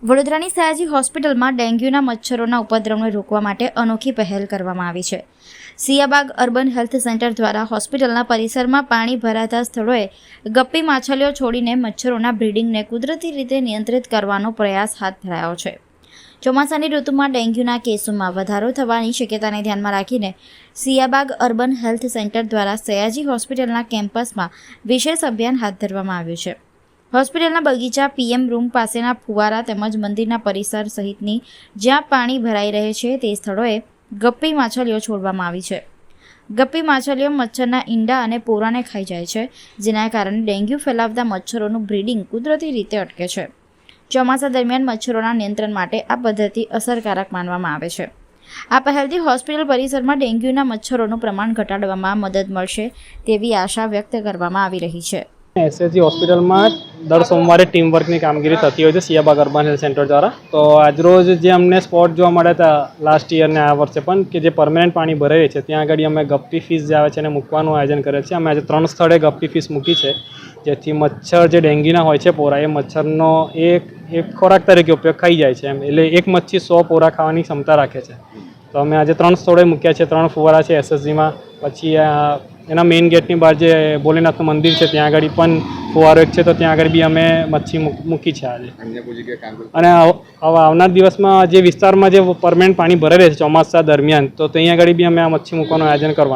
વડોદરાની સયાજી હોસ્પિટલમાં ડેન્ગ્યુના મચ્છરોના ઉપદ્રવને રોકવા માટે અનોખી પહેલ કરવામાં આવી છે. સિયાબાગ અર્બન હેલ્થ સેન્ટર દ્વારા હોસ્પિટલના પરિસરમાં પાણી ભરાતા સ્થળોએ ગપ્પી માછલીઓ છોડીને મચ્છરોના બ્રીડિંગને કુદરતી રીતે નિયંત્રિત કરવાનો પ્રયાસ હાથ ધરાયો છે. ચોમાસાની ઋતુમાં ડેન્ગ્યુના કેસોમાં વધારો થવાની શક્યતાને ધ્યાનમાં રાખીને સિયાબાગ અર્બન હેલ્થ સેન્ટર દ્વારા સયાજી હોસ્પિટલના કેમ્પસમાં વિશેષ અભિયાન હાથ ધરવામાં આવ્યું છે. હોસ્પિટલના બગીચા, પીએમ રૂમ પાસેના ફુવારા તેમજ મંદિરના પરિસર સહિતની જ્યાં પાણી ભરાઈ રહે છે તે સ્થળોએ ગપ્પી માછલીઓ છોડવામાં આવી છે. ગપ્પી માછલીઓ મચ્છરના ઈંડા અને પોરાને ખાઈ જાય છે, જેના કારણે ડેન્ગ્યુ ફેલાવતા મચ્છરોનું બ્રીડિંગ કુદરતી રીતે અટકે છે. ચોમાસા દરમિયાન મચ્છરોના નિયંત્રણ માટે આ પદ્ધતિ અસરકારક માનવામાં આવે છે. આ પહેલથી હોસ્પિટલ પરિસરમાં ડેન્ગ્યુના મચ્છરોનું પ્રમાણ ઘટાડવામાં મદદ મળશે તેવી આશા વ્યક્ત કરવામાં આવી રહી છે. એસએસજી હોસ્પિટલમાં દર સોમવારે ટીમ વર્કની કામગીરી થતી હોય છે સિયાબાગ અર્બન હેલ્થ સેન્ટર દ્વારા. તો આજરોજ જે અમને સ્પોટ જોવા મળ્યા હતા લાસ્ટ યરને આ વર્ષે પણ કે જે પરમેનન્ટ પાણી ભરાય છે ત્યાં આગળ અમે ગપ્પી ફિશ જે આવે છે એને મૂકવાનું આયોજન કરેલ છે. અમે આજે 3 સ્થળે ગપ્પી ફિશ મૂકી છે, જેથી મચ્છર જે ડેન્ગ્યુના હોય છે પોરા, એ મચ્છરનો એક ખોરાક તરીકે ઉપયોગ ખાઈ જાય છે એટલે એક મચ્છી 100 પોરા ખાવાની ક્ષમતા રાખે છે. તો અમે આજે 3 સ્થળે મૂક્યા છે. 3 ફુવારા છે એસએસજીમાં, પછી એના મેઇન ગેટની બહાર જે ભોલેનાથનું મંદિર છે ત્યાં આગળ પણ ફુવારો એક છે, તો ત્યાં આગળ બી અમે મચ્છી મૂકી છે આજે. અને હવે આવનાર દિવસમાં જે વિસ્તારમાં જે પરમેનન્ટ પાણી ભરાઈ રહે છે ચોમાસા દરમિયાન, તો ત્યાં આગળ બી અમે આ મચ્છી મૂકવાનું આયોજન કરવાના.